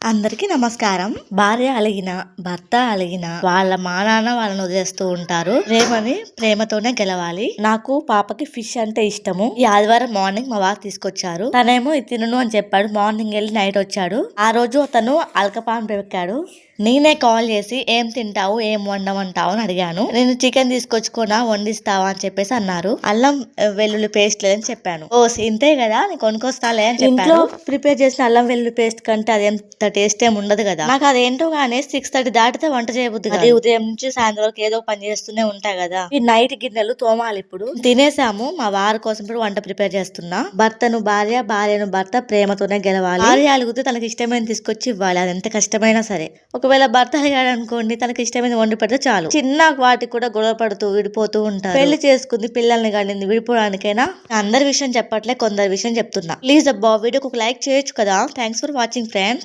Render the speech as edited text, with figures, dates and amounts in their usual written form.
అందరికీ నమస్కారం. భార్య అలిగిన, భర్త అలిగిన వాళ్ళ మా నాన్న వాళ్ళని వదిలేస్తూ ఉంటారు. ప్రేమని ప్రేమతోనే గెలవాలి. నాకు పాపకి ఫిష్ అంటే ఇష్టము. ఈ ఆదివారం మార్నింగ్ మా వారు తీసుకొచ్చారు. తనేమో ఇది తినను అని చెప్పాడు. మార్నింగ్ వెళ్ళి నైట్ వచ్చాడు. ఆ రోజు అతను అల్కపాన్ పెక్కాడు. నేనే కాల్ చేసి ఏం తింటావు, ఏం వండమంటావు అని అడిగాను. నేను చికెన్ తీసుకొచ్చుకోనా, వండిస్తావా అని చెప్పేసి అన్నారు. అల్లం వెల్లుల్లి పేస్ట్ లేదని చెప్పాను. ఓ ఇంతే కదా, నేను కొనుక్కొస్తాలే అని చెప్పాను. ఇంట్లో ప్రిపేర్ చేసిన అల్లం వెల్లుల్లి పేస్ట్ కంటే అదేంత టేస్ట్ ఏమి ఉండదు కదా. నాకు అదేంటో గానీ 6:30 దాటితే వంట చేయబుద్ది కాదు. ఉదయం నుంచి సాయంత్రం వరకు ఏదో పని చేస్తూనే ఉంటా కదా. ఈ నైట్ గిన్నెలు తోమాలి. ఇప్పుడు తినేసాము. మా వారి కోసం ఇప్పుడు వంట ప్రిపేర్ చేస్తున్నా. భర్తను భార్య, భార్యను భర్త ప్రేమతోనే గెలవాలి. భార్య అలిగితే తనకి ఇష్టమైన తీసుకొచ్చి ఇవ్వాలి. అది ఎంత కష్టమైనా సరే. ఒకవేళ భర్త అడిగాడు అనుకోండి, తనకి ఇష్టమైన వండి పెడితే చాలు. చిన్న వాటికి కూడా గొడవ పడుతూ విడిపోతూ ఉంటారు. పెళ్లి చేసుకుంది, పిల్లల్ని కండింది, విడిపోవడానికైనా. అందరి విషయం చెప్పట్లే, కొందరి విషయం చెప్తున్నా. ప్లీజ్ అబ్బా, వీడియోకి ఒక లైక్ చేయొచ్చు కదా. Thanks for watching friends.